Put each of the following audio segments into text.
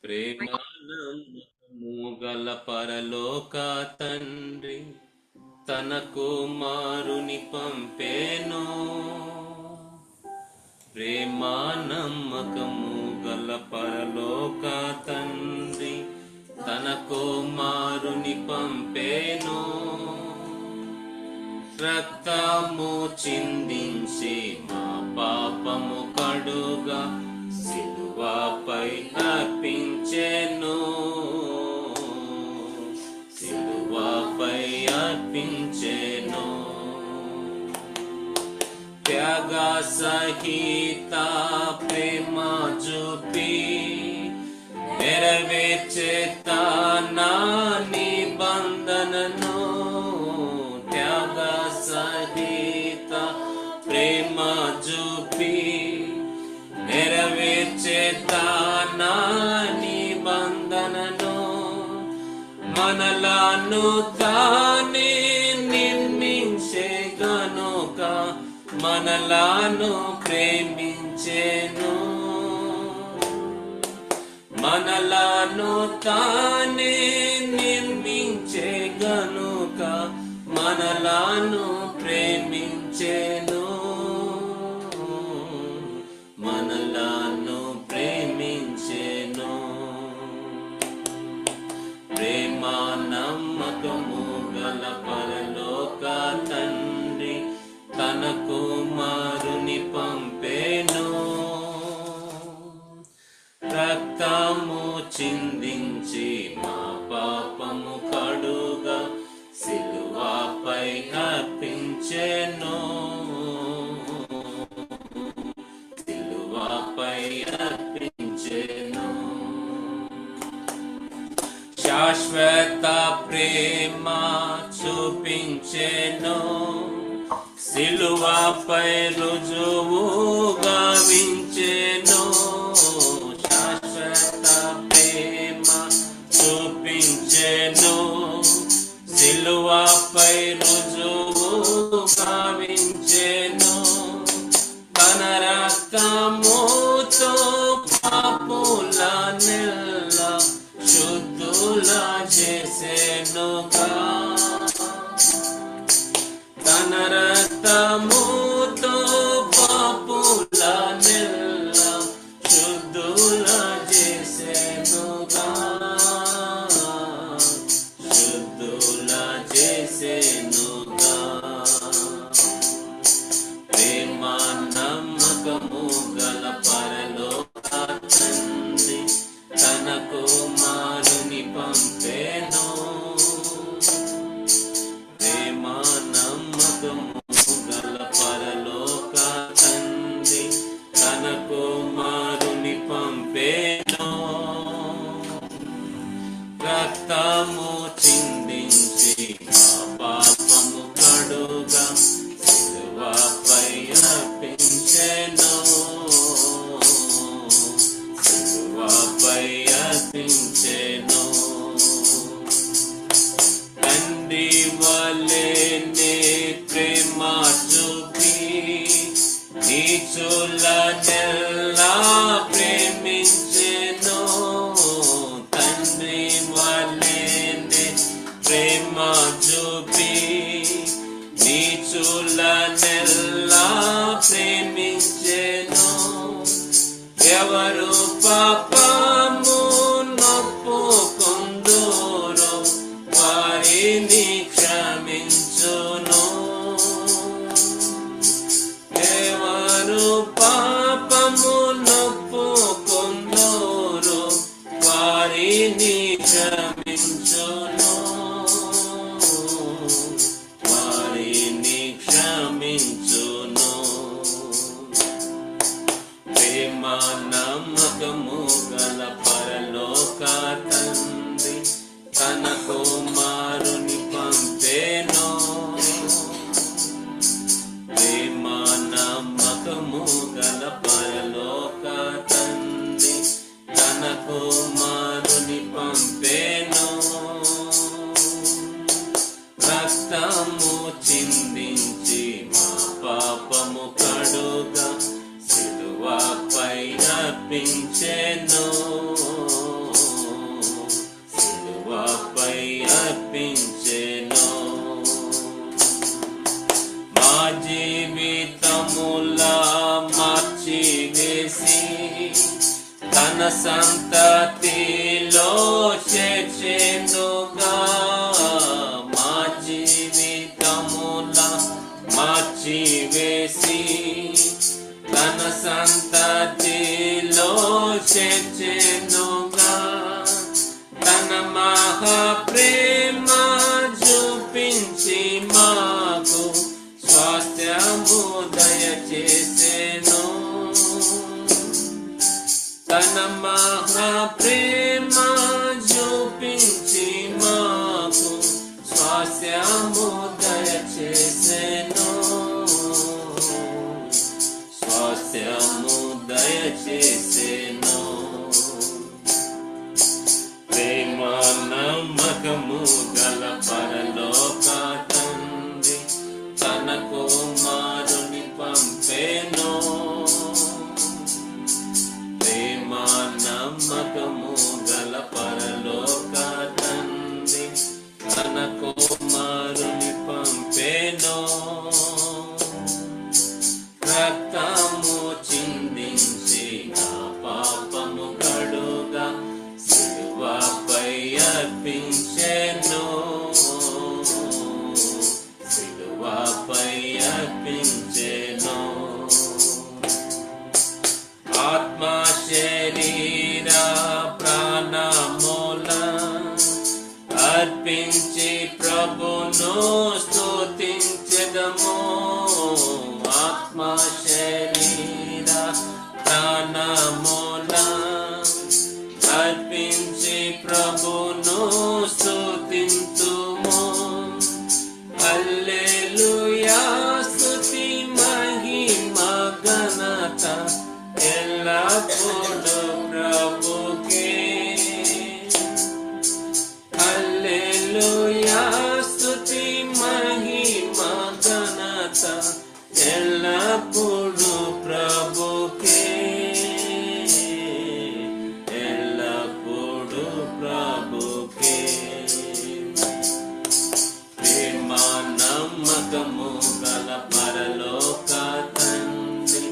ప్రేమానమ్మకము గల పరలోక తండ్రి తన కుమారుని పంపేను. ప్రేమానమ్మకము గల పరలోక తండ్రి తన కుమారుని పంపేను. రక్తము చిందించి మా పాపము కడుగా సిలువపై అర్పించెను. సిలువపై అర్పించెను. త్యాగ సహిత ప్రేమ చూపి నెరవేర్చేత నా నిబంధనను. త్యాగ సహిత ప్రేమ చూపి నెరవేర్చేత నా నిబంధనను. మనలను తానే నిర్మించే గనుక మనలను ప్రేమించెను. మనలను తానే నిర్మించే గనుక మనలను ప్రేమించెను. మనలను ప్రేమించెను. ప్రేమా నమ్మకము గల పరలోక తండ్రి తన కుమారుని పంపేను. రక్తము చిందించి మా పాపము కడుగా సిలువపై అర్పించెను. సిలువపై అర్పించెను. శాశ్వత ప్రేమ చూపించెను. సిలువపై రుజువు గావించెను. శాశ్వత ప్రేమ చూపించెను. సిలువపై రుజువు గావించెను. తన రక్తముతో పాపుల నెల్ల శుద్ధుల చేసెనుగా. తన రక్తముతో పాపుల నెల్ల శుద్ధుల చేసెనుగా. శుద్ధుల చేసెనుగా. ప్రేమా నమ్మకము గల పరలోక తండ్రి తన కుమారుని పంపేను. ప్రేమా నమ్మకము గల పరలోక తండ్రి తన కుమారుని పంపేను. రక్తము చిందించి మా పాపము కడుగా సిలువపై అర్పించెను. సిలువపై అర్పించెను. తండ్రి వలెనే ప్రేమ చూపి నీచులనెల్లా ప్రేమించెను. తండ్రి వలెనే ప్రేమ చూపి నీచులనెల్లా ప్రేమించెను. ఎవరు పాపము నొప్పుకొందురో వారిని క్షమించును. ఎవరు పాపము నొప్పుకొందురో వారిని క్షమించును. వారిని క్షమించును. ప్రేమా నమ్మకము గల పరలోక తండ్రి తన కుమారుని పంపేను. ప్రేమా నమ్మకము గల పరలోక తండ్రి తన కుమారుని పంపేను. రక్తము చిందించి మా పాపము కడుగా సిలువపై అర్పించెను. తన సంతతిలో చేర్చెనుగా, మా జీవితముల మార్చివేసి తన సంతతిలో చేర్చెనుగా, తన మహాప్రేమ చూపించి మాకు స్వాస్థ్యము దయచేసెను. తన మహాప్రేమ చూపించి మాకు స్వాస్థ్యము దయచేసెను. స్వాస్థ్యము దయచేసెను. ప్రేమ నమ్మకము గల పరలోక తండ్రి తన కుమారుని పంపెను. ప్రేమ నమ్మకము గల పరలోక తండ్రి తన కుమారుని పంపెను. రక్తము చిందించి నా పాపము కడుగా సిలువపై అర్పించెను. సిలువపై అర్పించెను. ఆత్మ శరీర ప్రాణముల అర్పించి ప్రభును స్తుతించెదము. ఆత్మ శరీర ప్రాణముల అర్పించి ప్రభును స్తుతింతుము. హల్లెలూయా స్తుతి మహిమ ఘనత ఎల్లప్పుడూ ప్రభుకే. హల్లెలూయా స్తుతి మహిమ ఘనత ఎల్లప్పుడూ ప్రభుకే. ఎల్లప్పుడూ ప్రభుకే. ప్రేమ నమ్మకము గల పరలోక తండ్రి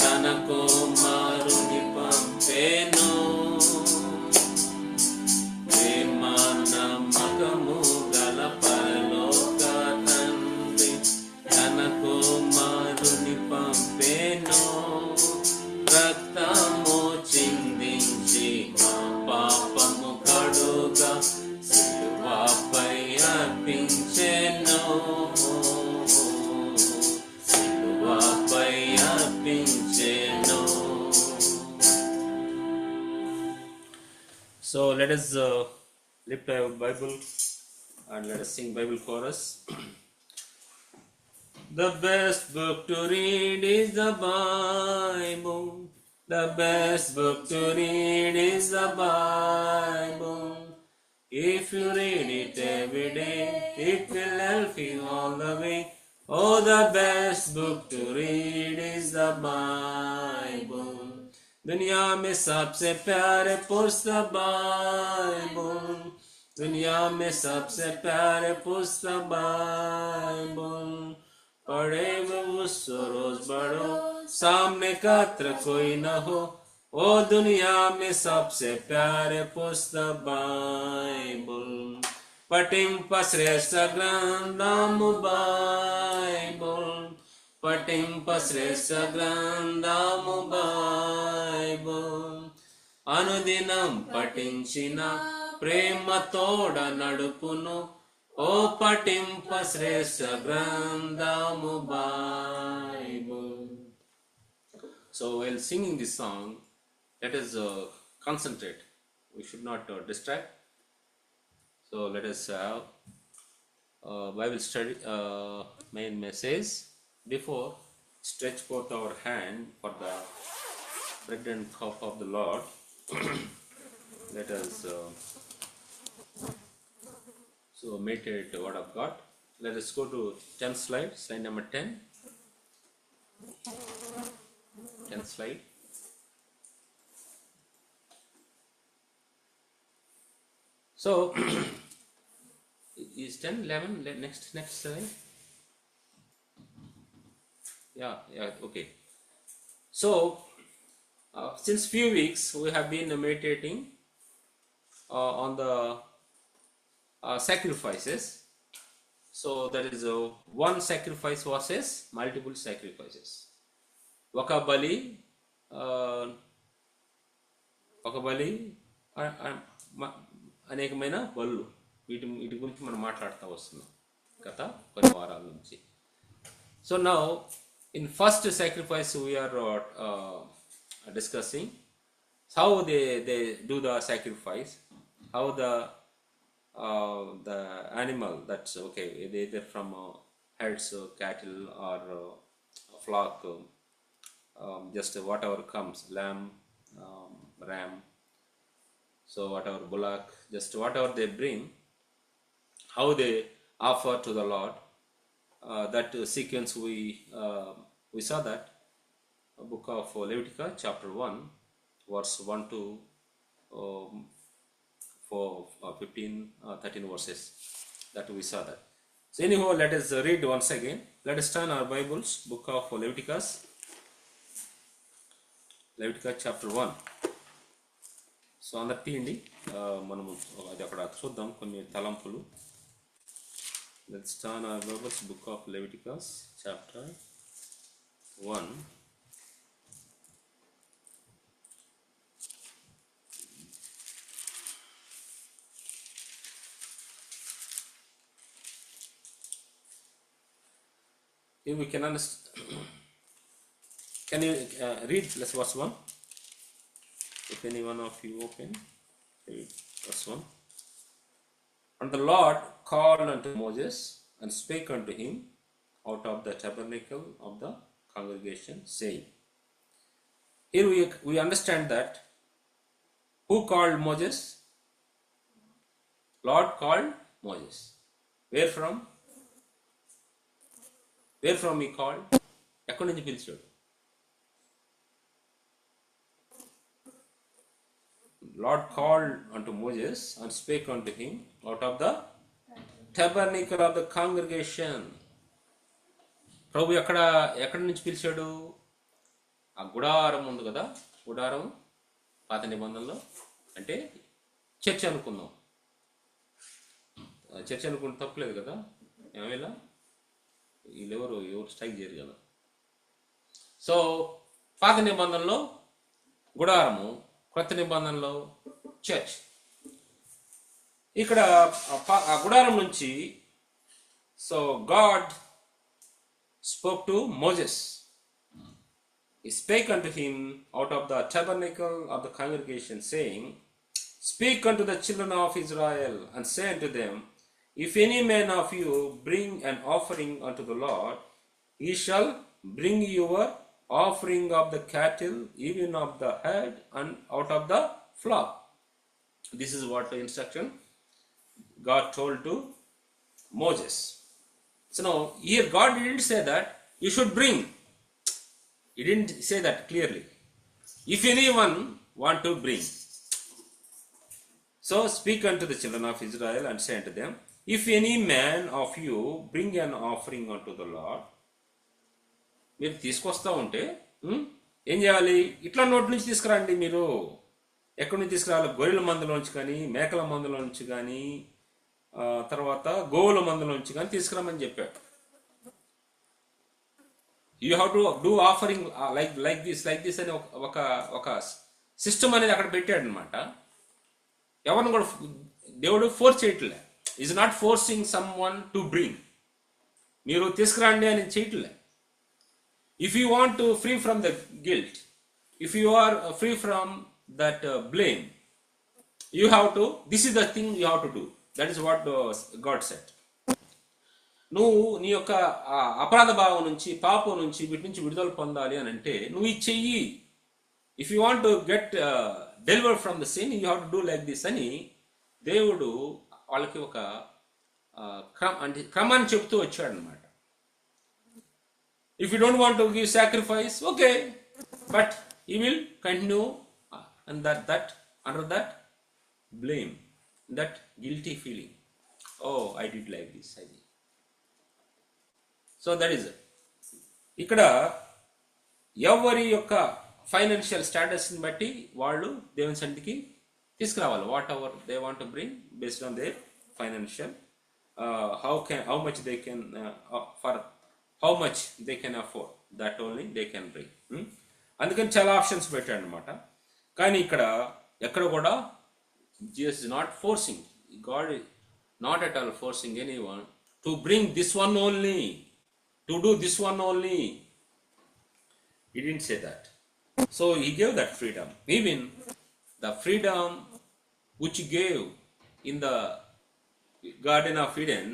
తన కుమారుని పంపెను. ప్రేమ నమ్మకము గల పరలోక తండ్రి తన కుమారుని పంపెను. రక్తము చిందించి మా పాపము కడుగా సిలువపై అర్పించెను. సిలువపై అర్పించెను. So let us lift our Bible and let us sing Bible chorus. The best book to read is the Bible. The best book to read is the Bible. If you read it every day, it will help you all the way. Oh, the best book to read is the Bible. दुनिया में सबसे प्यारे पुस्तक Bible. दुनिया में सबसे प्यारे पुस्तक बाइबल. पढ़े वो उसको रोज पढ़ो, सामने कत्र कोई न हो. ओ दुनिया में सबसे प्यारे पुस्तक बाइबल. पठिंप श्रेष्ठ ग्रंथము बाइबल. पठिंप श्रेष्ठ ग्रंथము बाइबल. అనుదినం పఠించిన ప్రేమ తోడ నడుపును. ఓ పఠింప శ్రేష్ఠ గ్రంథము Bible. So while singing this song, let us concentrate. We should not distract. So let us have Bible study. Main message. Before stretch forth our hand for the bread and cup of the Lord. Let us so meditate the word of God. Let us go to 10th slide, slide number 10. 10th slide. So is 10, 11, next slide. Yeah, okay. So Since few weeks we have been meditating on the sacrifices. So there is one sacrifice versus multiple sacrifices. ఒక బలి అనేకమైన బలులు, వీటి గురించి మనం మాట్లాడుతూ వస్తున్నాం గత కొన్ని వారాల నుంచి. So now in first sacrifice we are discussing how they do the sacrifice, how the animal, that's okay, either from herds, cattle or flock, just whatever comes, lamb, ram, so whatever bullock, just whatever they bring, how they offer to the Lord. That sequence we saw that book of Leviticus chapter 1 verse 1 to 15 13 verses, that we saw that. So anyhow, let us read once again. Let us turn our Bibles, book of Leviticus chapter 1. So అందరు తీయండి, మనము అది అక్కడ చూద్దాం కొన్ని తలంపులు. Let's turn our Bibles, book of Leviticus chapter 1. Here we can understand. Can you read verse 1? If any one of you open, read verse 1. And the Lord called unto Moses and spake unto him out of the tabernacle of the congregation, saying. Here we understand that who called Moses? Lord called Moses. Where from he called? ఎక్కడి నుంచి పిలిచాడు? Lord called unto Moses and spake unto him out of the tabernacle of the congregation. ప్రభు ఎక్కడి నుంచి పిలిచాడు? ఆ గుడారం ఉంది కదా, గుడారం పాత నిబంధనలో అంటే చర్చ్ అనుకుందాం. చర్చ్ అనుకుంటే తప్పలేదు కదా, ఏమైనా వీళ్ళెవరు స్ట్రైక్ చేయరు కదా. సో పాత నిబంధనలో గుడారము, కొత్త నిబంధనలో చర్చ్. ఇక్కడ ఆ గుడారం నుంచి so God spoke to Moses. He spake unto him out of the tabernacle of the congregation, saying, Speak unto the children of Israel, and say unto them, If any man of you bring an offering unto the Lord, he shall bring your offering of the cattle, even of the head, and out of the flock. This is what the instruction God told to Moses. So now here God didn't say that you should bring. He didn't say that clearly. If anyone want to bring. So speak unto the children of Israel and say unto them, If any man of you bring an offering unto the Lord, మీరు తీసుకొస్తా ఉంటే ఏం చేయాలి? ఇట్లా నోటి నుంచి తీసుకురండి. మీరు ఎక్కడి నుంచి తీసుకురావాలి? గొర్రెల మందలోంచి కానీ, మేకల మందలోంచి కానీ, తర్వాత గోవుల మందలోంచి కానీ తీసుకురామని చెప్పాడు. You have to do offering like this అని ఒక సిస్టమ్ అనేది అక్కడ పెట్టాడు అనమాట. ఎవరిని కూడా దేవుడు ఫోర్స్ చేయట్లే. Is not forcing some one to bring. మీరు తీసుకురండి అని చేయట్లే. If you want to free from the guilt, if you are free from that blame, you have to, this is the thing you have to do. That is what God said. నువ్వు నీ యొక్క అపరాధ భావం నుంచి, పాపం నుంచి, వీటి నుంచి విడుదల పొందాలి అని అంటే నువ్వు ఇది చెయ్యి. If you want to get deliver from the sin, you have to do like this అని దేవుడు వాళ్ళకి ఒక క్రమాన్ని చెప్తూ వచ్చాడు అనమాట. If you don't want to give sacrifice, okay, but he will continue and that under that blame, that guilty feeling. Oh, I did like this, I did. So that is it. ఇక్కడ ఎవరి యొక్క financial స్టేటస్ని బట్టి వాళ్ళు దేవుని సన్నిధికి తీసుకురావాలి. What ever they want to bring based on their financial, how much they can, for how much they can afford, that only they can bring. అందుకని చాలా ఆప్షన్స్ పెట్టాడు అనమాట. కానీ ఇక్కడ ఎక్కడ కూడా Jesus is not forcing, God not at all forcing any one to bring this one only, to do this one only. He didn't say that. So he gave that freedom. Even the freedom which he gave in the Garden of Eden,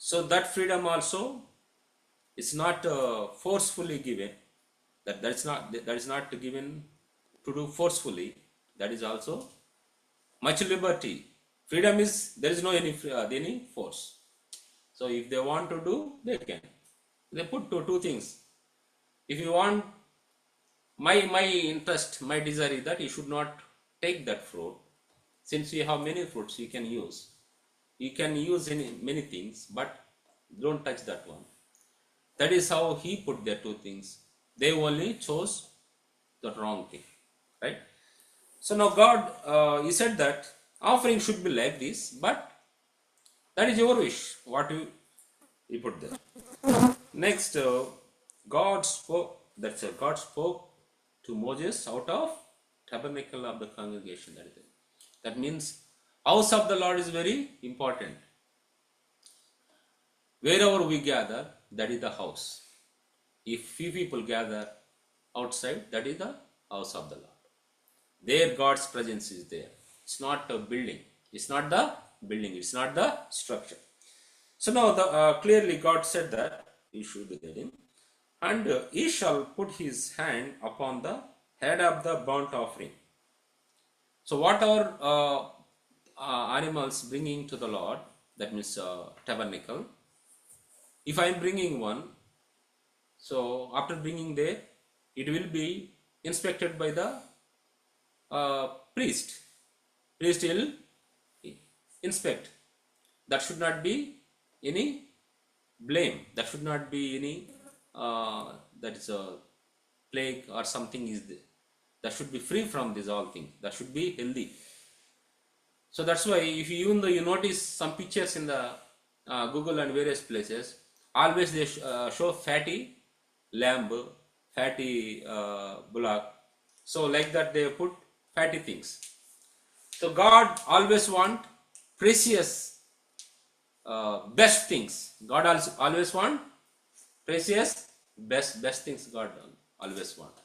so that freedom also is not forcefully given. That is not given to do forcefully. That is also much liberty. Freedom is, there is no any force. So if they want to do, they can. They put two things. If you want, my interest, my desire is that you should not take that fruit. Since we have many fruits you can use. You can use many things, but don't touch that one. That is how he put their two things. They only chose the wrong thing, right? So now God, he said that offering should be like this, but that is your wish, what you put there. Next, God spoke to Moses out of tabernacle of the congregation. That means house of the Lord is very important. Wherever we gather, that is the house. If few people gather outside, that is the house of the Lord. There God's presence is there. It's not a building. It's not the building. It's not the structure. So now clearly God said that he should get him. And he shall put his hand upon the head of the burnt offering. So whatever animals bringing to the Lord, that means tabernacle, if I am bringing one, so after bringing there, it will be inspected by the priest. Priest will inspect. That should not be any blame. That should not be any that is a plague or something is there. That should be free from these all things. That should be healthy. So that's why if you, even though you notice some pictures in the Google and various places, always they show fatty lamb, fatty bullock. So like that they put fatty things. So God always want precious, best things. God always want precious, best things. God always want.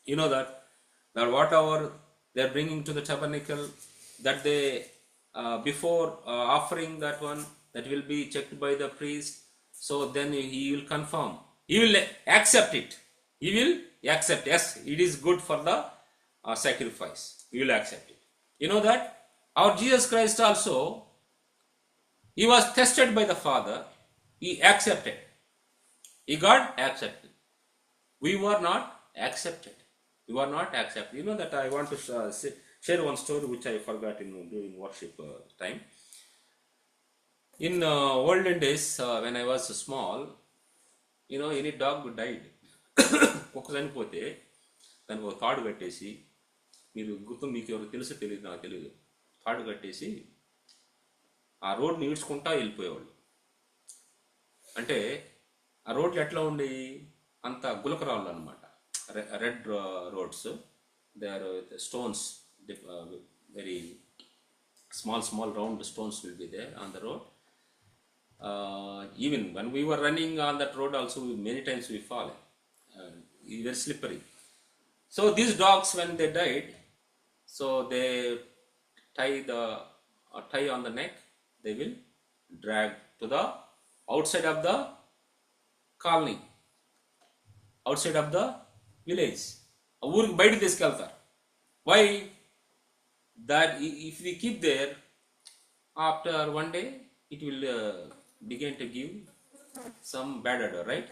You know that whatever they are bringing to the tabernacle, that they before offering that one, that will be checked by the priest. So then he will confirm. He will accept it. He will accept. Yes, it is good for the sacrifice. He will accept it. You know that our Jesus Christ also, he was tested by the Father. He accepted. He got accepted. We were not accepted. We were not accepted. You know that I want to share one story which I forgot during worship time. In olden days, when I was small, you know, any dog died. కుక్క చనిపోతే దానికి ఒక తాడు కట్టేసి, మీరు గుర్తు మీకు ఎవరు తెలుసు తెలియదు, నాకు తెలియదు, తాడు కట్టేసి ఆ రోడ్ని ఈడ్చుకుంటా వెళ్ళిపోయేవాళ్ళు. అంటే ఆ రోడ్లు ఎట్లా ఉండేవి, అంత గులకరాళ్ళు అనమాట, red roads. They are stones, very small round stones will be there on the road. Even when we were running on that road also, many times we fall. Very slippery. So these dogs, when they died, so they tie on the neck, they will drag to the outside of the colony, outside of the village. ఊరికి బయటకు తీసుకెళ్తారు. Why? That if we keep there, after one day it will begin to give some bad odor, right?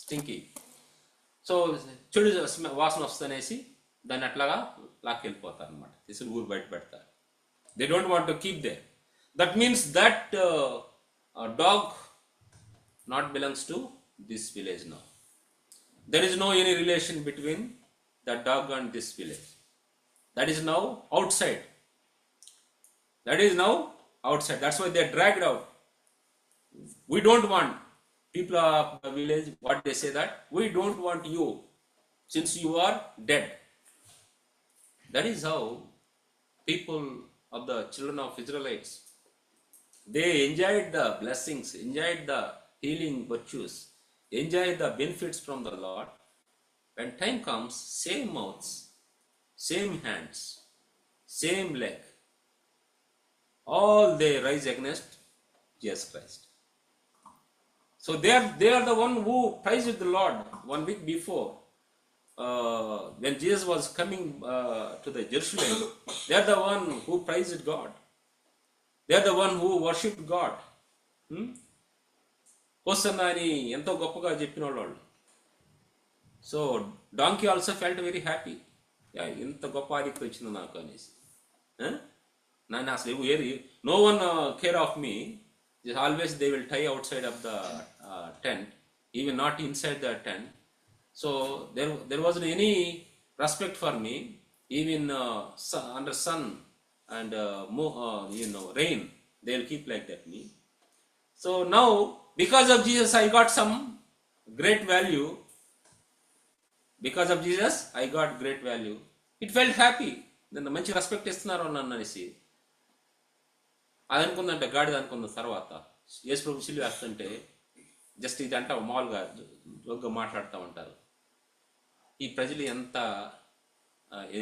Stinky. So చెడు వాసన వస్తనేసి దాన్ని అట్లాగా లాక్కెళ్ళిపోతారు అనమాట, తీసుకుని ఊరు బయట పెడతారు. They don't want to keep there. That means that dog not belongs to this village now. There is no any relation between the dog and this village. That is now outside. That is now outside. That's why they are dragged out. We don't want people of the village. What they say that we don't want you since you are dead. That is how people of the children of Israelites, they enjoyed the blessings, enjoyed the healing virtues, enjoyed the benefits from the Lord. When time comes, same mouths, same hands, same leg, all they rise against Jesus Christ. So they are the one who praised the Lord 1 week before. When Jesus was coming to the Jerusalem, they are the one who praised God. They are the one who worshipped God. Hosanna అని ఎంతో గొప్పగా చెప్పిన వాళ్ళు. So donkey also felt very happy. ఇంత గొప్ప ఆధిక్యత వచ్చింది నాకు అనేసి. నన్ను అసలు ఏరి no one care of me. Always they will tie outside of the tent, even not inside the tent. So there wasn't any respect for me, even under sun and rain, they'll keep like that me. So now because of Jesus I got some great value. Because of Jesus I got great value. It felt happy. Then మంచి respect ఇస్తున్నారు నన్ను అనేసి అది అనుకుందంటే గాడిద అనుకున్న తర్వాత యేసు ప్రభు సిలువ వేస్తుంటే జస్ట్ ఇది అంట మామూలుగా జోగ్గా మాట్లాడుతూ ఉంటారు. ఈ ప్రజలు ఎంత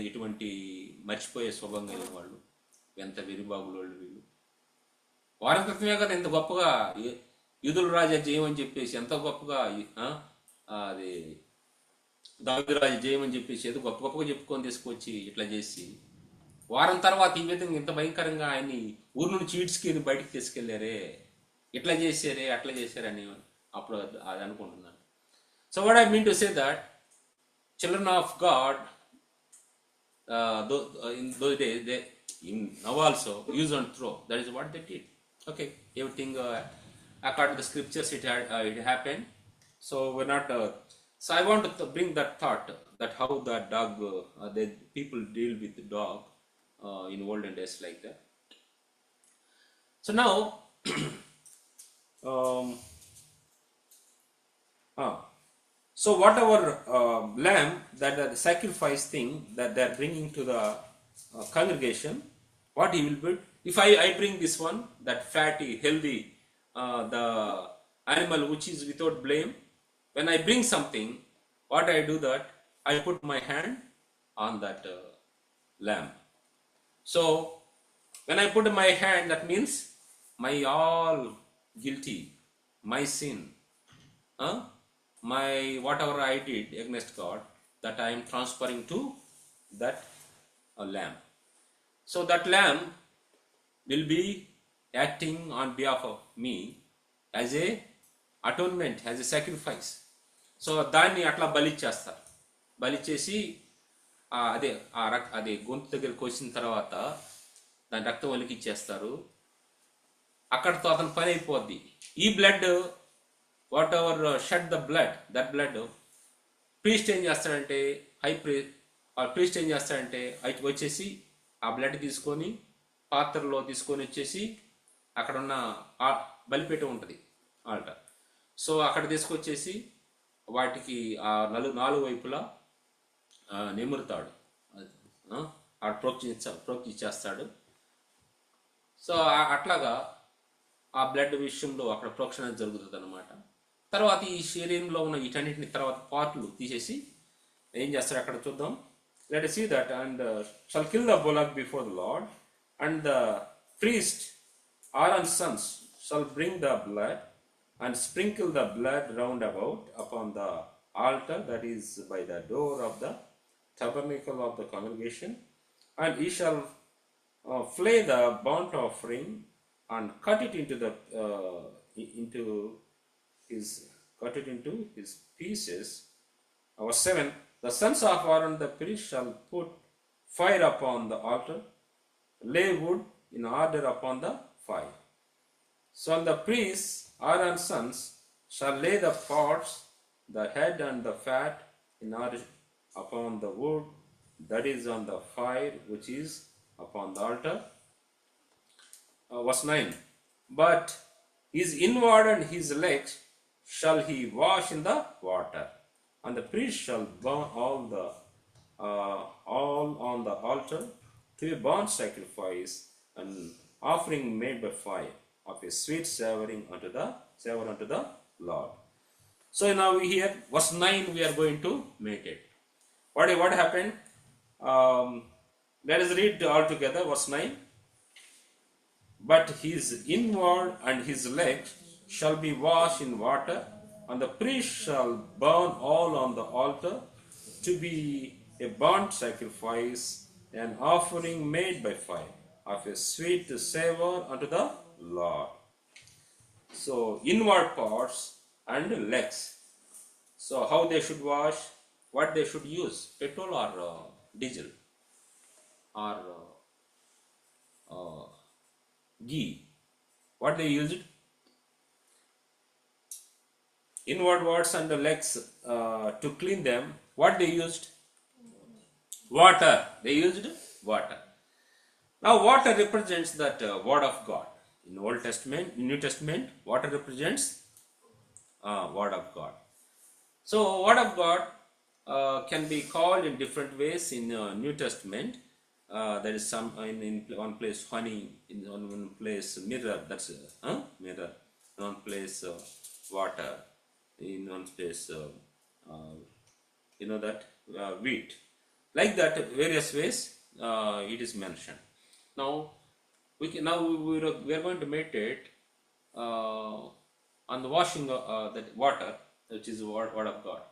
ఇటువంటి మర్చిపోయే స్వభావం కలిగిన వాళ్ళు, ఎంత విరిబాగులు వాళ్ళు వీళ్ళు. వారం క్రితమే కదా ఎంత గొప్పగా యూదుల రాజా జయమని చెప్పేసి ఎంత గొప్పగా అది దావీదు రాజు జయమని చెప్పేసి ఏదో గొప్ప గొప్పగా చెప్పుకొని తీసుకొచ్చి ఇట్లా చేసి వారం తర్వాత ఈ విధంగా ఇంత భయంకరంగా ఆయన్ని ఊరు నుంచి ఈడ్చుకెళ్ళి బయటికి తీసుకెళ్లారే, ఇట్లా చేశారే అట్లా చేశారని అప్పుడు అది అనుకుంటున్నాను. So what I mean to say that children of God in those days, they now also use and throw. That is what they did. Okay, everything according to the scriptures it happened. So we're not. So I want to bring that thought that how the dog, the people deal with the dog in olden days like that. So now. So whatever lamb that the sacrifice thing that they are bringing to the congregation, what he will build? If I bring this one, that fatty, healthy, the animal which is without blame, when I bring something, what I do that I put my hand on that lamb. So when I put my hand, that means my all guilty, my sin. My whatever I did against God, that I am transferring to that lamb. So that lamb will be acting on behalf of me as a atonement, as a sacrifice. So దాన్ని అట్లా బలిచ్చేస్తారు. బలిచ్చేసి అదే గొంతు దగ్గర కోసిన తర్వాత దాని రక్తం ఒలికి ఇచ్చేస్తారు. అక్కడితో అతని పని అయిపోద్ది. ఈ blood whatever shed the blood, that blood priest ఏం చేస్తాడంటే priest ఏం చేస్తాడంటే వచ్చేసి ఆ బ్లడ్ తీసుకొని పాత్రలో తీసుకొని వచ్చేసి అక్కడ ఉన్న బలిపీఠం ఉంటుంది ఆల్టర్. సో అక్కడ తీసుకొచ్చేసి వాటికి ఆ నాలుగు వైపులా నిమురుతాడు, ప్రోక్షించేస్తాడు. సో అట్లాగా ఆ బ్లడ్ విషయంలో అక్కడ ప్రోక్షణ జరుగుతుంది అన్నమాట. తర్వాత ఈ శరీరంలో ఉన్న వీటన్నిటిని తర్వాత పార్ట్లు తీసేసి ఏం చేస్తారు అక్కడ చూద్దాం. Let us see that, and shall kill the bullock before the Lord, and the priest Aaron's sons shall bring the blood and sprinkle the blood round about upon the altar that is by the door of the tabernacle of the congregation, and he shall flay the burnt offering and cut it into his pieces. Verse 7, the sons of Aaron the priest shall put fire upon the altar, lay wood in order upon the fire. So the priests Aaron's sons shall lay the pots the head and the fat are upon the wood that is on the fire which is upon the altar. Verse 9. But his inward and his legs shall he wash in the water, and the priest shall burn all on the altar to a burnt sacrifice, an offering made by fire, of a sweet savoring unto the Lord. So now we here verse 9 we are going to meditate. What happened? Let us read all together verse 9. But his inward and his legs shall be washed in water, and the priest shall burn all on the altar to be a burnt sacrifice, an offering made by fire, of a sweet savor unto the Lord. So, inward parts and legs. So, how they should wash, what they should use, petrol or diesel or ghee. What they used? Inward parts and the legs to clean them. What they used? Water. They used water. Now, water represents that word of God. In Old Testament, in New Testament, water represents word of God. So, word of God can be called in different ways in New Testament. There is some in one place honey, in one place mirror. That's mirror. In one place water. In one place that wheat. Like that, various ways it is mentioned. Now we are going to meditate on the washing of that water, which is the word of God.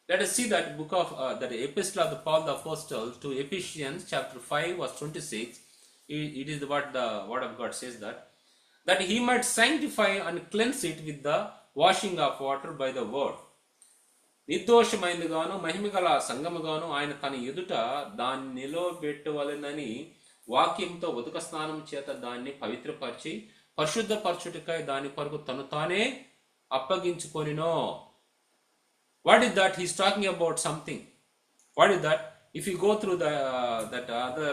Let us see that book of that epistle of the Paul the Apostle to Ephesians chapter 5 verse 26. It is what the word of God says, that he might sanctify and cleanse it with the washing of water by the word. నిర్దోషమైనదిగాను మహిమగల సంగముగాను ఆయన తన ఎదుట దాన్ని నిలవబెట్టవలెనని వాక్యంతో ఉదక స్నానం చేత దాన్ని పవిత్రపరిచి పరిశుద్ధపరచుటకై దాని కొరకు తను తానే అప్పగించుకొనినో. What is that? He is talking about something. What is that? If you go through that other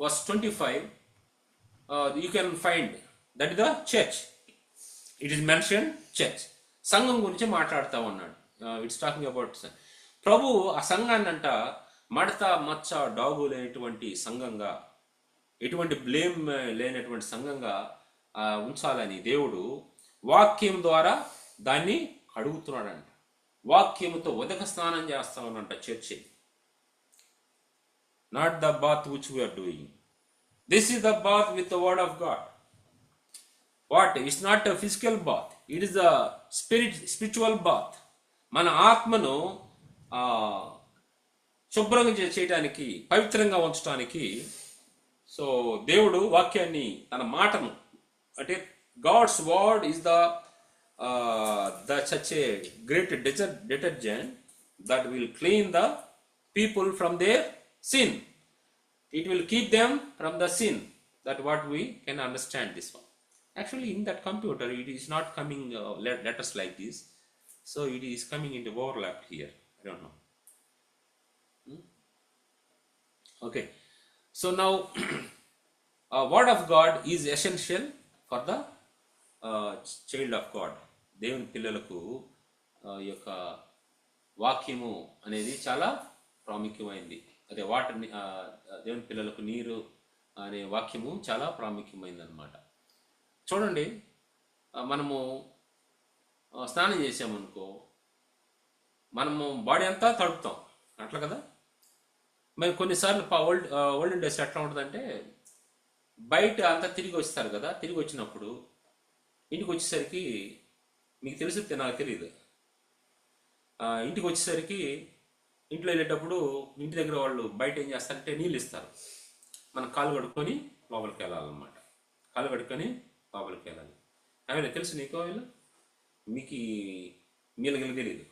verse 25, you can find that is the church. It is mentioned church. సంఘం గురించి మాట్లాడుతూ ఉన్నాడు. ఇట్స్ టాకింగ్ అబౌట్ ప్రభు ఆ సంఘాన్ని అంట మడత మచ్చ డాగు లేనటువంటి సంఘంగా, ఎటువంటి బ్లేమ్ లేనటువంటి సంఘంగా ఉంచాలని దేవుడు వాక్యం ద్వారా దాన్ని అడుగుతున్నాడంట. వాక్యముతో ఉదక స్నానం చేస్తామనంట church. Not the bath which we are doing. This is the bath with the word of God. What? It's not a physical bath, it is the spiritual bath. మన ఆత్మను శుభ్రంగా చేయటానికి, పవిత్రంగా ఉంచడానికి సో దేవుడు వాక్యాన్ని, తన మాటను, అంటే God's word is such a great detergent that will clean the people from their sin. It will keep them from the sin. That what we can understand this one. Actually, in that computer, it is not coming letters like this. So it is coming into overlap here. I don't know. Okay. So now, word of God is essential for the child of God. దేవుని పిల్లలకు ఈ యొక్క వాక్యము అనేది చాలా ప్రాముఖ్యమైంది. అదే water, దేవుని పిల్లలకు నీరు అనే వాక్యము చాలా ప్రాముఖ్యమైంది అన్నమాట. చూడండి, మనము స్నానం చేసామనుకో, మనము బాడీ అంతా తడుపుతాం, అట్లా కదా. మరి కొన్నిసార్లు ఓల్డెన్ డేస్ ఎట్లా ఉంటుందంటే, బయట అంతా తిరిగి వస్తారు కదా, తిరిగి వచ్చినప్పుడు ఇంటికి వచ్చేసరికి, మీకు తెలిసితే నాకు తెలియదు, ఇంటికి వచ్చేసరికి ఇంట్లో వెళ్ళేటప్పుడు ఇంటి దగ్గర వాళ్ళు బయట ఏం చేస్తారంటే నీళ్ళు ఇస్తారు. మనం కాలు కడుక్కొని లోపలికి వెళ్ళాలన్నమాట. కాలు కడుక్కొని లోపలికి వెళ్ళాలి. ఆమె తెలుసు నీకు, వీళ్ళు మీకు మీలగిలి తెలియదు,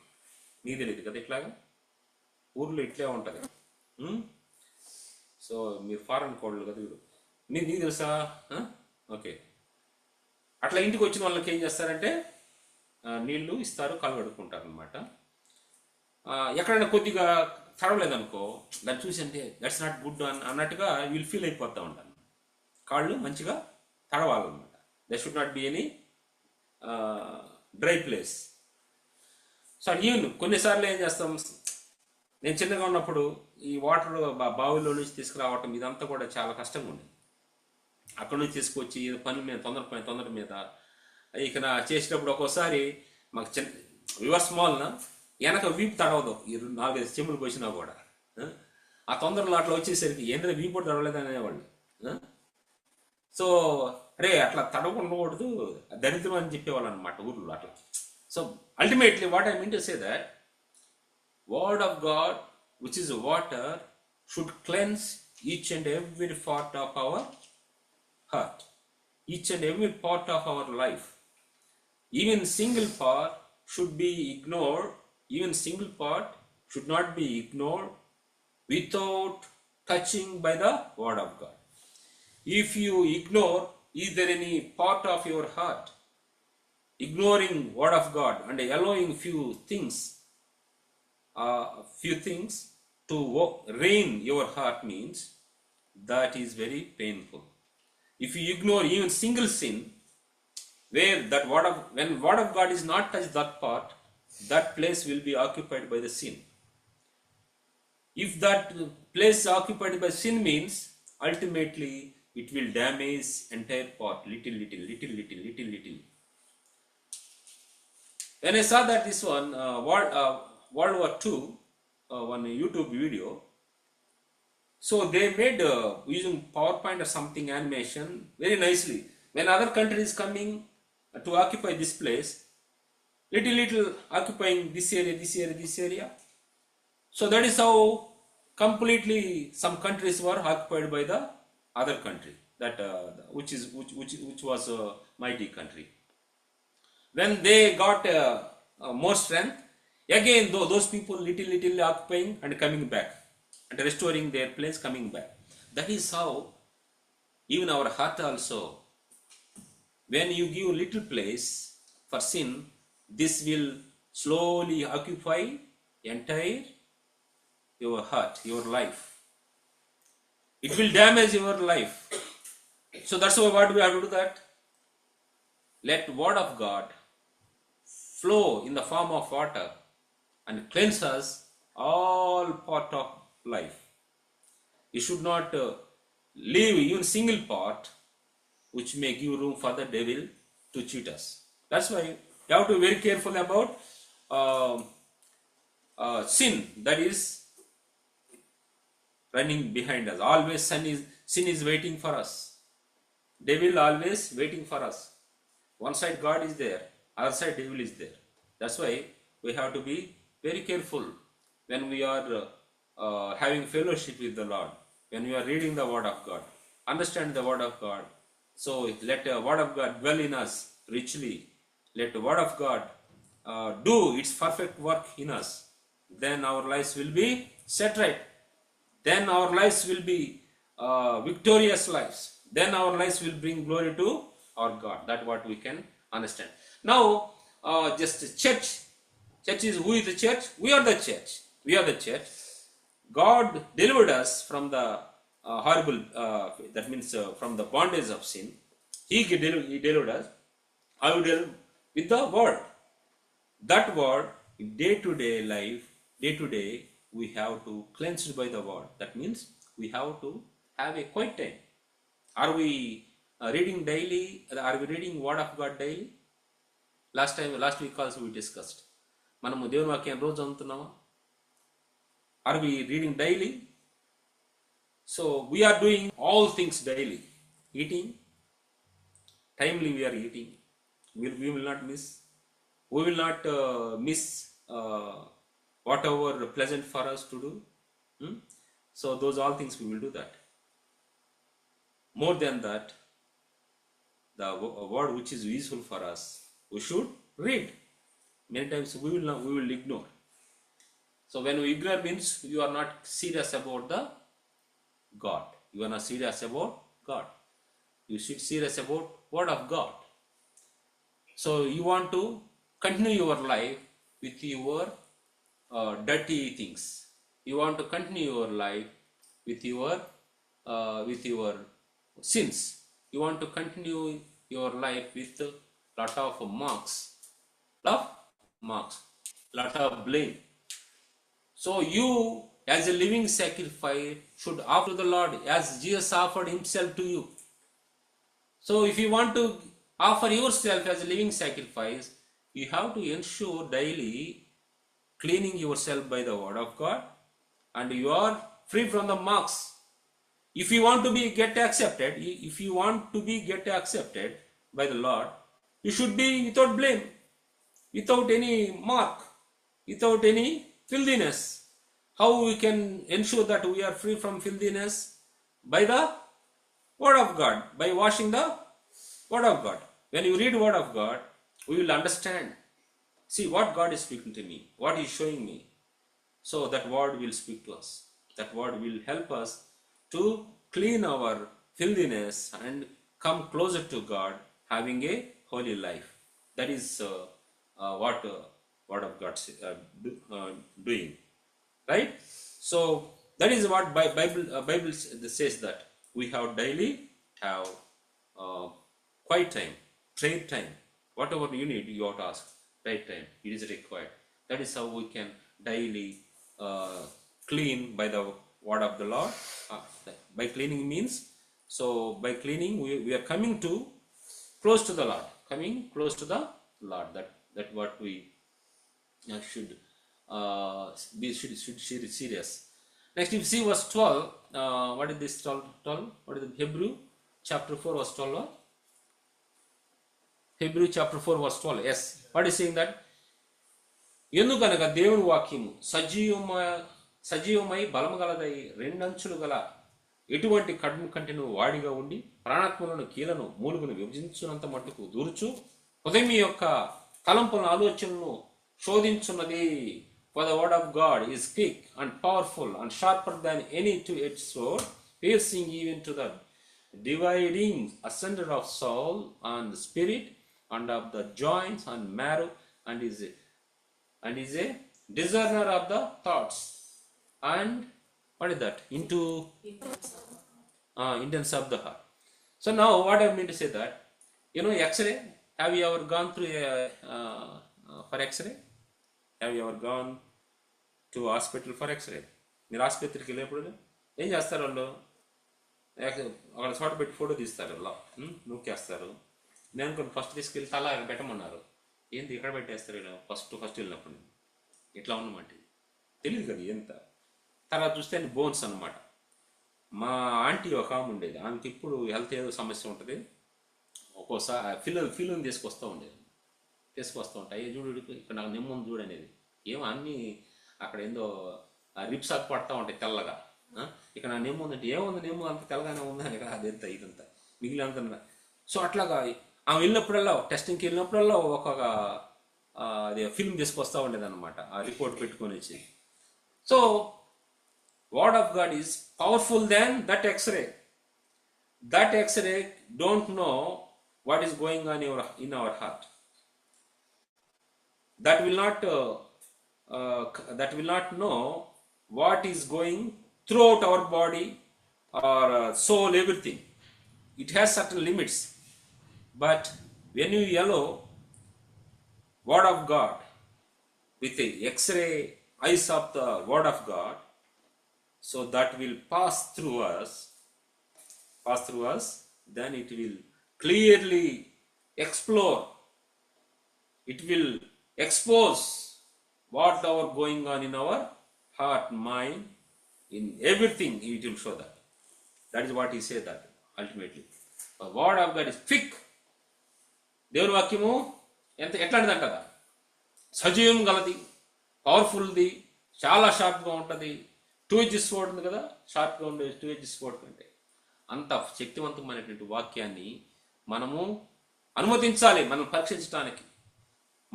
మీకు తెలియదు కదా. ఇట్లాగా ఊర్లో ఇట్లే ఉంటుంది. సో మీరు ఫారెన్ కోళ్ళు కదా, నీకు తెలుసా? ఓకే. అట్లా ఇంటికి వచ్చిన వాళ్ళకి ఏం చేస్తారంటే నీళ్లు ఇస్తారు, కాలు కడుక్కుంటారు అనమాట. ఎక్కడైనా కొద్దిగా తడవలేదనుకో, దాన్ని చూసి అంటే దట్స్ నాట్ గుడ్ అన్నట్టుగా వీళ్ళు ఫీల్ అయిపోతూ ఉంటాను. కాళ్ళు మంచిగా తడవాలన్నమాట. They should not be any dry place. So even కొన్నిసార్లు ఏం చేస్తాం, నేను చిన్నగా ఉన్నప్పుడు ఈ వాటర్ బావిలో నుంచి తీసుకురావటం ఇదంతా కూడా చాలా కష్టంగా ఉండేది. అక్కడ నుంచి తీసుకొచ్చి పని మీద తొందర మీద ఇక నా చేసేటప్పుడు ఒక్కోసారి మాకు చిన్న వివర్ స్మాల్న వెనక వీపు తడవదు, ఈ 4-5 చెంబులు పోసినా కూడా. ఆ తొందరలో అట్లా వచ్చేసరికి ఏంటంటే వీపు కూడా తడవలేదు అనేవాళ్ళు. సో రే అట్లా తడవకూడదు, దరిద్రం అని చెప్పేవాళ్ళు అనమాట ఊర్లో అట్లా. So ultimately what I mean to say that word of God, which is water, should cleanse each and every part of our heart, each and every part of our life. Even single part should be ignored, even single part should not be ignored without touching by the word of God. If you ignore, is there any part of your heart ignoring word of God and allowing few things to reign your heart, means that is very painful. If you ignore even single sin, where that when word of God is not touched that part, that place will be occupied by the sin. If that place is occupied by sin, means ultimately it will damage entire part, little. When I saw that this one World War II, one YouTube video, so they made using PowerPoint or something animation very nicely. When other countries coming to occupy this place, little occupying this area. So that is how completely some countries were occupied by the other country, that which was a mighty country. When they got more strength, again those people little occupying and coming back and restoring their place, coming back. That is how even our heart also, when you give little place for sin, this will slowly occupy entire your heart, your life. It will damage your life. So that's why what we have to do, that let word of God flow in the form of water and cleanse us all part of life. You should not leave even single part which may give room for the devil to cheat us. That's why you have to be very careful about sin that is running behind us. Always sin is waiting for us. Devil always waiting for us. One side God is there, other side devil is there. That's why we have to be very careful when we are having fellowship with the Lord, when we are reading the word of God, understand the word of God. So let the word of God dwell in us richly. Let the word of God do its perfect work in us. Then our lives will be set right. Then our lives will be victorious lives. Then our lives will bring glory to our God. That's what we can understand. Now, just church. Church is, who is the church? We are the church. We are the church. God delivered us from the horrible, that means from the bondage of sin. He delivered us. I will deliver with the word. That word, in day-to-day life, day-to-day, we have to cleanse by the word. That means we have to have a quiet time. Are we reading daily? Are we reading word of God daily? Last week also we discussed. మనము దేవుని వాక్యం రోజు చదువుతున్నామా? Are we reading daily? So we are doing all things daily. Eating, timely we are eating. We will not miss. We will not miss whatever pleasant for us to do. So those all things we will do that. More than that, the word which is useful for us, we should read. Many times we will ignore. So when we ignore, means you are not serious about the God. You are not serious about God. You should serious about word of God. So you want to continue your life with your dirty things. You want to continue your life with your sins. You want to continue your life with a lot of lot marks, lot of blame. So you, as a living sacrifice, should offer to the Lord as Jesus offered himself to you. So if you want to offer yourself as a living sacrifice, you have to ensure daily cleaning yourself by the word of God, and you are free from the marks. If you want to be get accepted by the Lord, you should be without blame, without any mark, without any filthiness. How we can ensure that we are free from filthiness? By the word of God, by washing the word of God. When you read word of God, we will understand. See what God is speaking to me, what He is showing me. So that word will speak to us. That word will help us to clean our filthiness and come closer to God, having a holy life. That is what word of God doing, right? So that is what Bible says, that we have daily have quiet time, prayer time, whatever you need, you have to ask. Right time, it is required. That is how we can daily clean by the word of the Lord. By cleaning means, so by cleaning we are coming to close to the Lord, coming close to the Lord. That what we should serious. Next, if you see verse 12, what is this 12? What is the Hebrew chapter 4 verse 12? Hebrew chapter 4 verse 12. Yes. What is saying that? ఎందుకనగా దేవుని వాక్యము సజీవమై బలము గలదై రెండంచులు గల ఎటువంటి కడుము కంటే వాడిగా ఉండి ప్రాణాత్మలను కీలను మూలుగును విభజించున్నంత మట్టుకు దూర్చు హృదయం యొక్క తలంపులను ఆలోచనలను శోధించున్నది. For the word of God is quick and powerful and sharper than any two-edged sword, piercing even to the dividing asunder of soul and spirit, and of the joints and marrow, and is a discerner of the thoughts and what is that? Into intents of the heart. So now what I mean to say that, X-ray. Have you ever gone through for X-ray? Have you ever gone to hospital for X-ray? మీరు ఆసుపత్రికి వెళ్ళినప్పుడు ఏం చేస్తారు? వాళ్ళు అక్కడ చోట పెట్టి photo తీస్తారు, నూకేస్తారు. నేను కొన్ని ఫస్ట్ తీసుకెళ్ళి తల పెట్టమన్నారు. ఏంది ఇక్కడ పెట్టేస్తారు? ఇలా ఫస్ట్ వెళ్ళినప్పుడు ఇట్లా ఉన్నమాట, తెలియదు కదా ఎంత. తర్వాత చూస్తే బోన్స్ అనమాట. మా ఆంటీ ఒక ఆమె ఉండేది, ఆమెకి ఇప్పుడు హెల్త్ ఏదో సమస్య ఉంటుంది. ఒక్కోసారి ఫిల్మ్ తీసుకొస్తూ ఉంటాయి. చూడు ఇక్కడ నాకు నెమ్ము ఉంది చూడు అనేది. ఏమో అన్నీ అక్కడ ఏందో రిప్స్ అది పడతా ఉంటాయి తెల్లగా. ఇక్కడ నా నెమ్ము ఉందంటే ఏముంది, నెమ్ము అంత తెల్లగానే ఉందని కదా, అదంతా ఇదంతా మిగిలినంత. సో అట్లాగా ఆమె వెళ్ళినప్పుడల్లా, టెస్టింగ్కి వెళ్ళినప్పుడల్లా ఒక్కొక్క అది ఫిల్మ్ తీసుకొస్తూ ఉండేది అనమాట, ఆ రిపోర్ట్ పెట్టుకొని వచ్చి. So word of God is powerful than that x ray. That X-ray don't know what is going on in our heart. That will not know what is going throughout our body or soul, everything. It has certain limits. But when you allow word of God with the X-ray eyes of the word of God, so that will pass through us, then it will clearly explore, it will expose what are going on in our heart, mind, in everything. It will show that. That is what he said, that ultimately the word of God is quick. దేవుని వాక్యము ఎట్లాంటిదంట కదా, సజీవం గలది, పవర్ఫుల్ది, చాలా షార్ప్గా ఉంటుంది. 2 edges sword ఉంది కదా, షార్ప్గా ఉండే 2 edges sword కంటే అంత శక్తివంతమైనటువంటి వాక్యాన్ని మనము అనుమతించాలి.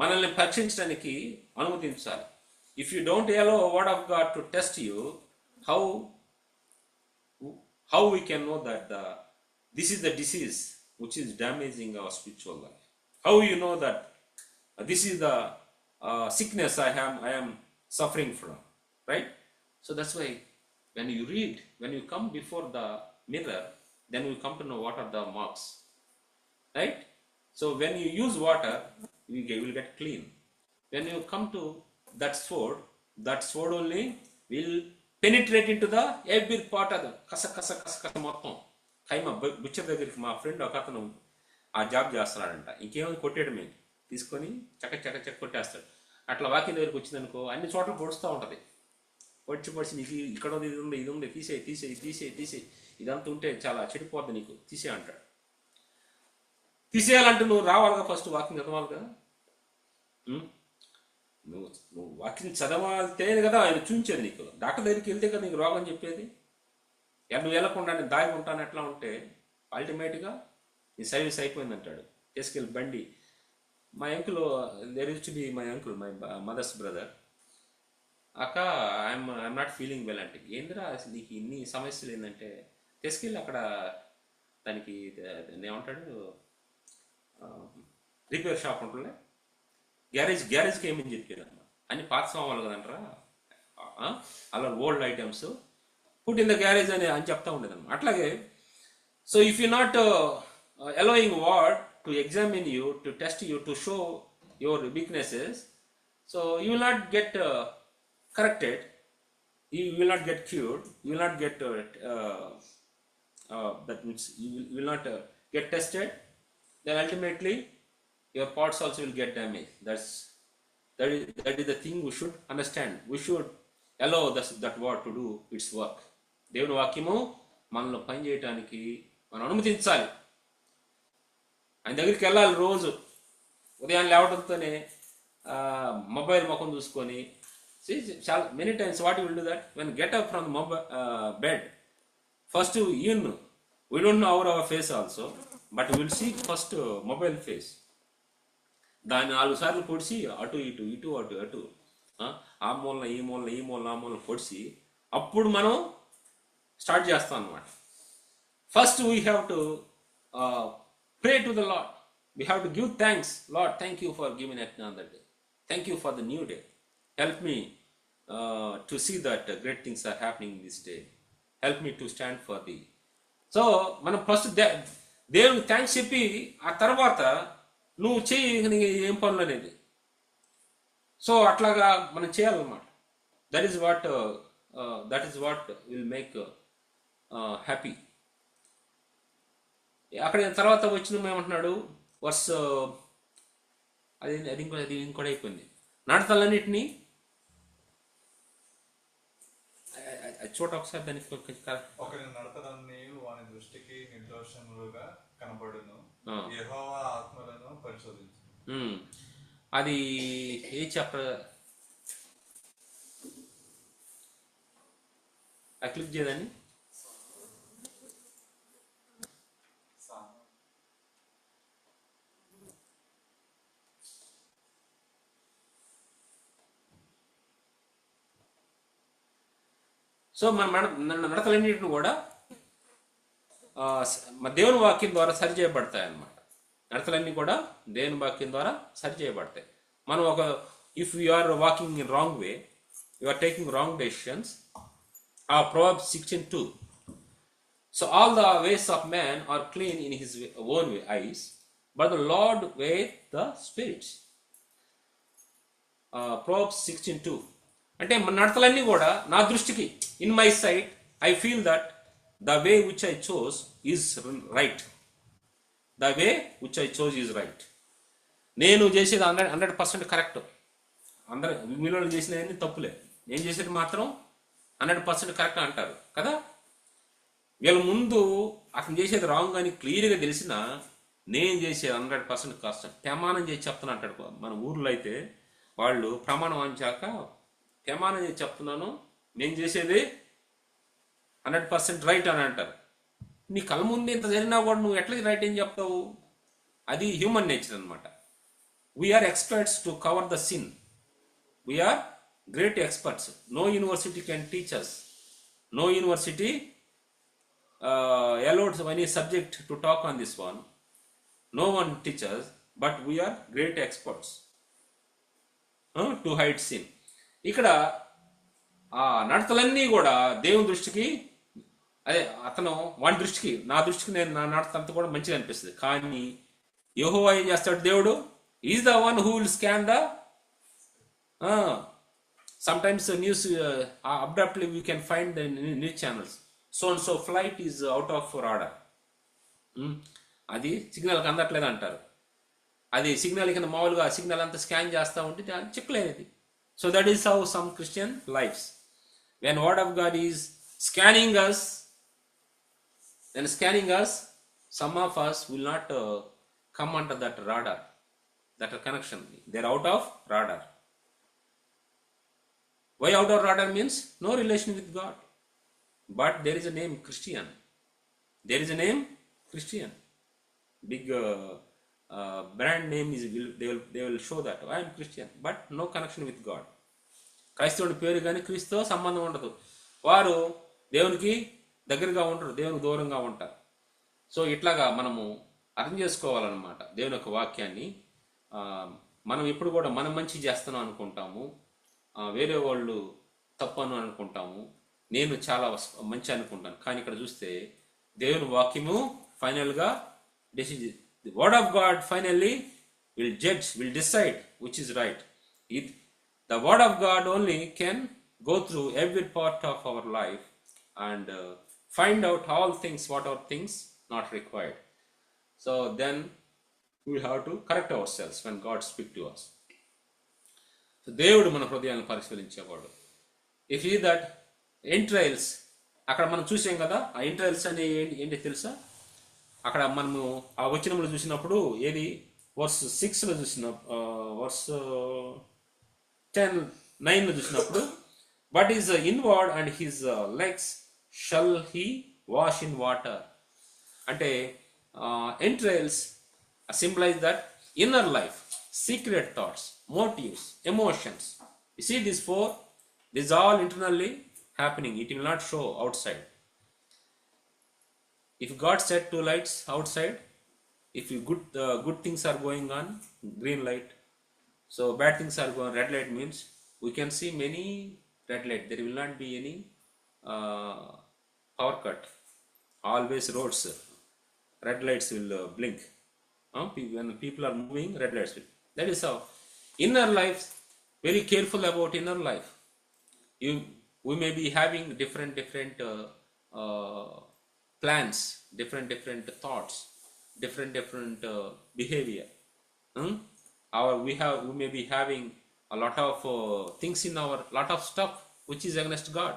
మనల్ని పరీక్షించడానికి అనుమతించాలి. If you don't allow word of God to test you, how we can know that this is the disease which is damaging our spiritual life? How you know that this is the sickness I am suffering from, right? So that's why when you read, when you come before the mirror, then you come to know what are the marks, right? So when you use water, you will get clean. When you come to that sword only will penetrate into the every part of the కస మొత్తం ఖైమా butcher దగ్గరికి మా friend ఒక అతను ఆ job చేస్తున్నాడంట. ఇంకేమైనా కొట్టేయడమే, తీసుకొని చక్క కొట్టేస్తాడు. అట్లా వాకింగ్ దగ్గరికి వచ్చిందనుకో అన్ని చోట్ల పొడుస్తూ ఉంటుంది. పొడిచి నీకు ఇక్కడ ఉంది, ఇది ఉంది, తీసేయి, ఇదంతా ఉంటే చాలా చెడిపోద్ది, నీకు తీసే అంటాడు. తీసేయాలంటే నువ్వు రావాలిగా, ఫస్ట్ వాకింగ్ చదవాలి కదా. నువ్వు వాకింగ్ చదవాలితే కదా ఆయన చూపించేది నీకు. డాక్టర్ దగ్గరికి వెళ్తే కదా నీకు రోగం చెప్పేది. నువ్వు వెళ్ళకుండా నేను దాగి ఉంటాను ఎట్లా ఉంటే అల్టిమేట్గా నీ సర్వీస్ అయిపోయింది అంటాడు. తీసుకెళ్ళి బండి. My uncle, there used to be my uncle, my mother's brother. అక్క ఐఎమ్ నాట్ ఫీలింగ్ వెల్ అంటే, ఏందిరా అసలు నీకు ఇన్ని సమస్యలు ఏంటంటే, తీసుకెళ్ళి అక్కడ దానికి ఏమంటాడు, రిపేర్ షాప్ ఉంటుండే, గ్యారేజ్కి ఏమని చెప్పారమ్మా, అన్ని పాత సామాన్లు కదంటారా, అలా old items put in the garage అని చెప్తా ఉండేదమ్మా. అట్లాగే so if you not allowing what to examine you, to test you, to show your weaknesses, so you will not get corrected, you will not get cured, you will not get that means you will not get tested, then ultimately your parts also will get damaged. That is the thing we should understand. We should allow that word to do its work. దేవుని వాక్యము మనలో పని చేయడానికి మనం అనుమతించాలి. ఆయన దగ్గరికి వెళ్ళాలి. రోజు ఉదయం లేవడంతోనే మొబైల్ ముఖం చూసుకొని, see, many times what you will do that when get up from the bed, first we don't know our face also, but we will see first mobile face. దాన్ని 4 సార్లు పొడిచి అటు అటు ఆ మూలన ఈ మూలన పొడిచి అప్పుడు మనం స్టార్ట్ చేస్తాం అన్నమాట. First we have to pray to the lord. We have to give thanks. Lord, thank you for giving another day. Thank you for the new day. Help me to see that great things are happening this day. Help me to stand for thee. So మనం first దేవునికి thanks చెప్పి ఆ తర్వాత నువ్వు చెయ్యి ఏం పనులు అనేది. సో అట్లాగా మనం చేయాలన్నమాట. That is what will make happy. అక్కడ తర్వాత వచ్చిన ఏమంటున్నాడు వర్స్, అది ఇంకోటి అయిపోయింది. నడతలన్నిటినీ చోట ఒకసారి దానికి ఒకరి నడతలన్నీ వాని దృష్టికి నిర్దోషములుగా కనబడును, యెహోవా ఆత్మలను పరిశోధించు. అది ఏ చాప్టర్? క్లిక్ చేయదని సో మన నడతలన్నింటిని కూడా దేవుని వాక్యం ద్వారా సరి చేయబడతాయి అన్నమాట. నడతలన్నీ కూడా దేవుని వాక్యం ద్వారా సరి చేయబడతాయి. మనం if you are walking in wrong way, you are taking wrong decisions, Proverbs 16:2. So all the ways of man are clean in his own eyes, but the Lord weigheth the spirits. Proverbs 16:2. అంటే మన నడతలన్నీ కూడా నా దృష్టికి, in my sight I feel that the way which I chose is right. The way which I chose is right. నేను చేసేది 100% correct. అందరూ మీలో చేసినవన్నీ తప్పులే, నేను చేసేది మాత్రం 100% కరెక్ట్ అంటారు కదా. వీళ్ళ ముందు అతను చేసేది రాంగ్ అని క్లియర్గా తెలిసినా నేను చేసేది 100% కష్టం. ప్రమాణం చేసి చెప్తాను అంటాడు. మన ఊర్లో అయితే వాళ్ళు ప్రమాణం అంచాక ప్రమాణం చేసి చెప్తున్నాను, నేను చేసేది 100% రైట్ అని అంటారు. నీ కళ్ళ ముందు ఇంత జరిగినా కూడా నువ్వు ఎట్లా రైట్ ఏం చెప్తావు? అది హ్యూమన్ నేచర్ అనమాట. We are experts to cover the sin. We are great experts. No university can teach us. No university allowed any subject to talk on this one. No one teaches, but we are great experts to hide sin. ఇక్కడ ఆ నడతలన్నీ కూడా దేవుని దృష్టికి, అదే అతను వాడి దృష్టికి, నా దృష్టికి నేను నా నడత అంతా కూడా మంచిగా అనిపిస్తుంది. కానీ యెహోవా ఏం చేస్తాడు? దేవుడు is the one who will scan the sometimes the news abruptly we can find the news channels, so and so flight is out of radar. అది సిగ్నల్కి అందట్లేదు అంటారు. అది సిగ్నల్ కింద మామూలుగా సిగ్నల్ అంతా స్కాన్ చేస్తూ ఉంటే చిక్కలేదు. So that is how some Christian lifes. When word of God is scanning us, then scanning us, some of us will not come under that radar, that connection. They are out of radar. Why out of radar? Means no relation with God, but there is a name Christian. There is a name Christian. Big brand name is, they will show that I am Christian, but no connection with God. క్రైస్తవుడి పేరు కానీ క్రీస్తుతో సంబంధం ఉండదు. వారు దేవునికి దగ్గరగా ఉంటారు, దేవునికి దూరంగా ఉంటారు. సో ఇట్లాగా మనము అర్థం చేసుకోవాలన్నమాట దేవుని యొక్క వాక్యాన్ని. మనం ఎప్పుడు కూడా మనం మంచి చేస్తున్నాం అనుకుంటాము, వేరే వాళ్ళు తప్పు అని అనుకుంటాము, నేను చాలా మంచి అనుకుంటాను. కానీ ఇక్కడ చూస్తే దేవుని వాక్యము ఫైనల్గా decision, the word of God finally will judge, will decide which is right. The word of God only can go through every part of our life and find out all things, what are things not required. So then we have to correct ourselves when God speaks to us. So దేవుడు మన హృదయాన్ని పరిశీలించేవాడు. If he that entrails, అక్కడ మనం చూసాం కదా, ఆ ఎంట్రయల్స్ అనే ఏంటి తెలుసా? అక్కడ మనము ఆ వచనంలో చూసినప్పుడు ఏది వర్స్ 6లో చూసిన వర్స్ 10:9 చూసినప్పుడు, but is inward and his legs shall he wash in water. అంటే entrails symbolize that inner life, secret thoughts, motives, emotions. You see these four, this is all internally happening. It will not show outside. If God set two lights outside, if you good things are going on, green light. So bad things are going, red light means we can see many red light. There will not be any power cut. Always roads, red lights will blink. When people are moving, red lights will. That is how. Inner life, very careful about inner life. We may be having different plans, different thoughts, different behavior. We may be having a lot of things in our, lot of stuff which is against God,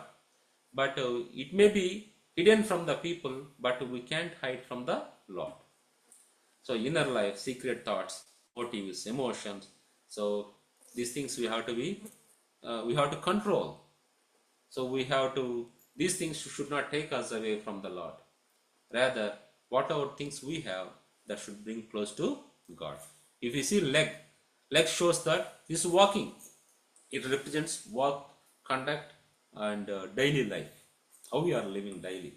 but it may be hidden from the people, but we can't hide from the Lord. So inner life, secret thoughts, motives, emotions. So these things we have to control. So these things should not take us away from the Lord. Rather, whatever things we have, that should bring close to God. If you see leg shows that this is walking. It represents work, conduct, and daily life. How we are living daily.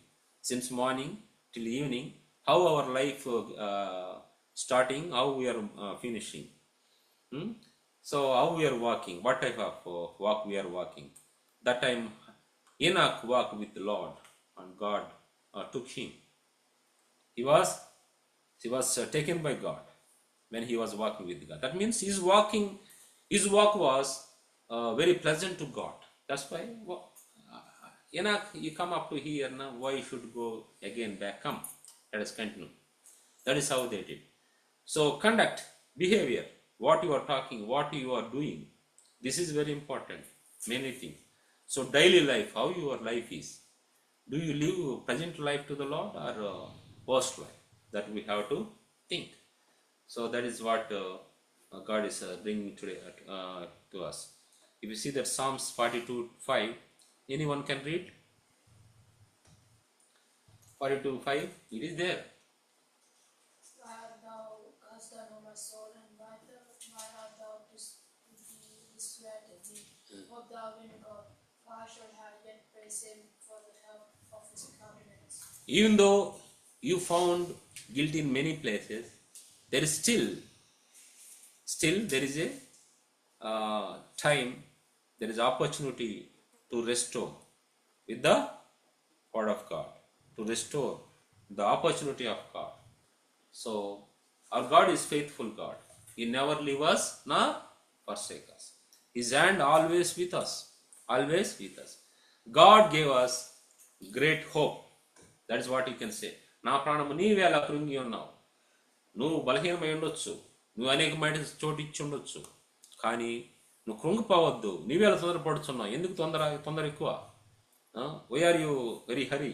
Since morning till evening, how our life starting, how we are finishing. So how we are walking, what type of walk we are walking. That time Enoch walked with the Lord and God took him. He was taken by God when he was walking with God. That means his walk was very pleasant to God. That's why Enoch, you come up to here now, why you should go again back? Come, let us continue. That is how they did. So conduct, behavior, what you are talking, what you are doing, this is very important. Many things. So daily life, how your life is. Do you live present life to the Lord or past life? That we have to think. So that is what God is bringing today to us. If you see that Psalms 42:5, anyone can read? 42:5, it is there. Thou cast down my soul, and why art thou disquieted me? O thou wind God, for I shall have yet praise him for the help of his countenance. Even though you found guilt in many places, there is still there is a time there is opportunity to restore with the word of God, to restore the opportunity of God. So our God is faithful God. He never leave us nor forsake us. His hand always with us, always with us. God gave us great hope. That is what you can say. నా ప్రాణము నీవే అలా కృంగి ఉన్నావు. నువ్వు బలహీనమై ఉండొచ్చు, నువ్వు అనేకమైన చోటు ఇచ్చి ఉండొచ్చు, కానీ నువ్వు కృంగిపోవద్దు. నీవే అలా తొందరపడుతున్నావు. ఎందుకు తొందర ఎక్కువ? Why are you very hurry?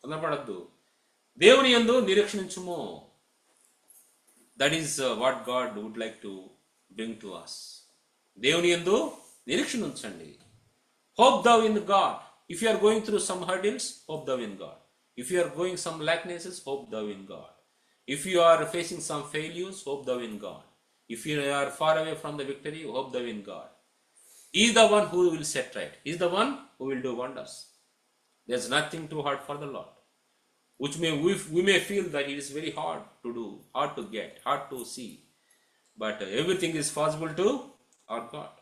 తొందరపడద్దు. దేవుని యందు నిరీక్షించుము. That is what God would like to bring to us. దేవుని యందు నిరీక్షణ ఉంచండి. Hope thou in God. If you are going through some hurdles, hope thou in God. If you are going some likenesses, hope thou in God. If you are facing some failures, hope thou in God. If you are far away from the victory, hope thou in God. He is the one who will set right. He is the one who will do wonders. There is nothing too hard for the Lord. Which we may feel that it is very hard to do, hard to get, hard to see. But everything is possible to our God.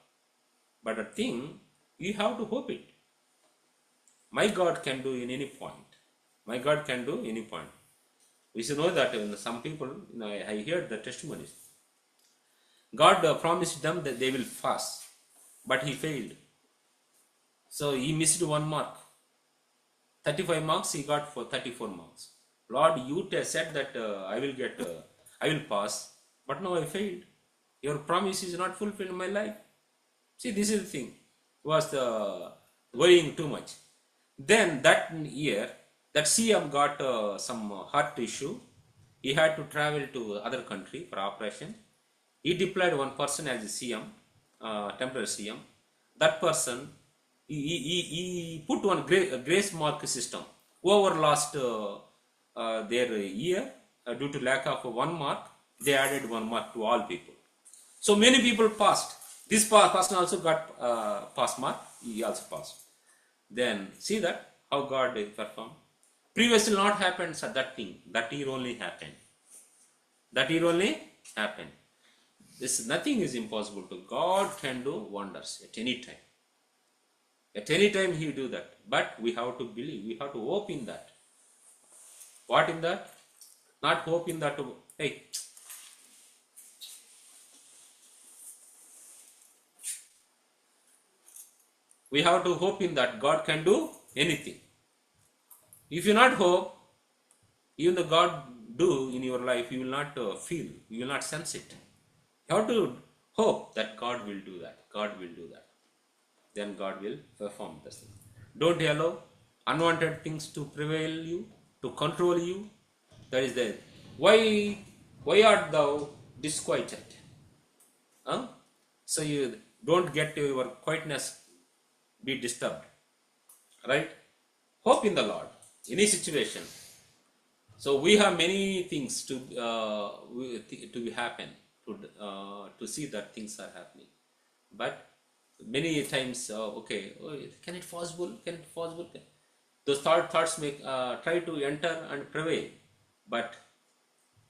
But the thing, you have to hope it. My God can do in any point. My God can do any point. We should know that some people, I heard the testimonies. God promised them that they will fast, but he failed. So he missed 1 mark. 35 marks he got for 34 marks. Lord, you said that I will pass, but now I failed. Your promise is not fulfilled in my life. See, this is the thing. He was worrying too much. Then that year, that CM got some heart issue. He had to travel to other country for operation. He deployed one person as a CM, temporary CM. That person, he put one grace mark system. Whoever lost their year due to lack of 1 mark, they added 1 mark to all people. So many people passed. This person also got pass mark. He also passed. Then see that how God performed. Previously not happened so that thing. That year only happened. That year only happened. This nothing is impossible to God. Can do wonders at any time. At any time he do that. But we have to believe. We have to hope in that. What in that? Not hope in that. Hey. We have to hope in that God can do anything. If you not hope, even the God do in your life, you will not feel, you will not sense it. You have to hope that God will do that. God will do that. Then God will perform this thing. Don't allow unwanted things to prevail you, to control you. That is the why art thou disquieted? So you don't get your quietness be disturbed, right? Hope in the Lord, any situation. So we have many things to happen, to see that things are happening. But many times, can it possible? Can it possible? Those thoughts make try to enter and prevail. But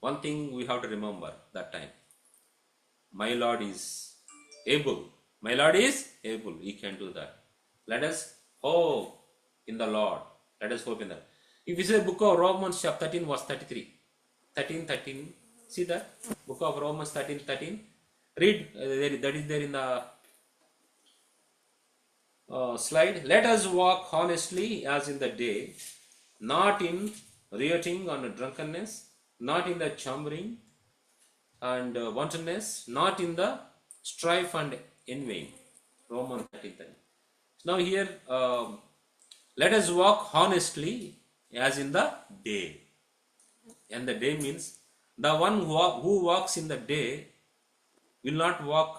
one thing we have to remember that time: my Lord is able. My Lord is able. He can do that. Let us hope in the Lord. Let us hope in that. If you say book of Romans chapter 13 verse 33. 13. See that? Book of Romans 13. Read. That is there in the slide. Let us walk honestly as in the day, not in rioting and drunkenness, not in the chambering and wantonness, not in the strife and envying. Romans 13. Now here, let us walk honestly as in the day. And the day means the one who walks in the day will not walk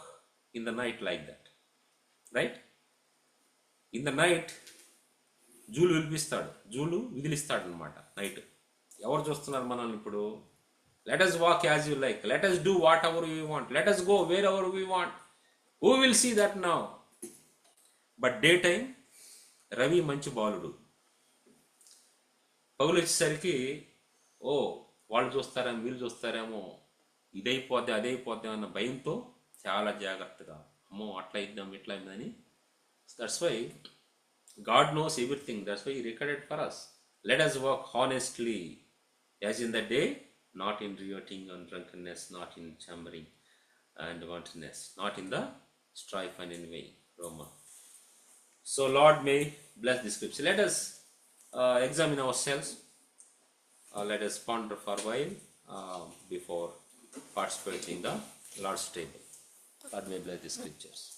in the night like that. Right? In the night, జూలు విలిపిస్తాడు. జూలు విదిలిస్తాడు అనమాట night. ఎవరు చూస్తున్నారు మనల్ని ఇప్పుడు? Let us walk as you like. Let us do whatever we want. Let us go wherever we want. Who will see that now? But daytime, Ravi మంచి బాలుడు. పగులు వచ్చేసరికి వాళ్ళు చూస్తారేమో, వీళ్ళు చూస్తారేమో, ఇదైపోద్ది అదైపోద్ది అన్న భయంతో చాలా జాగ్రత్తగా, అమ్మో అట్లా ఇద్దాం ఇట్లా ఇద్దామని That's why God knows everything. That's why He recorded for us. Let us walk honestly, as in the day, not in rioting and drunkenness, not in chambering and wantonness, not in the strife and envy. Roma. So Lord may bless this scripture. Let us examine ourselves. Let us ponder for a while before participating in the Lord's table. God may bless the scriptures.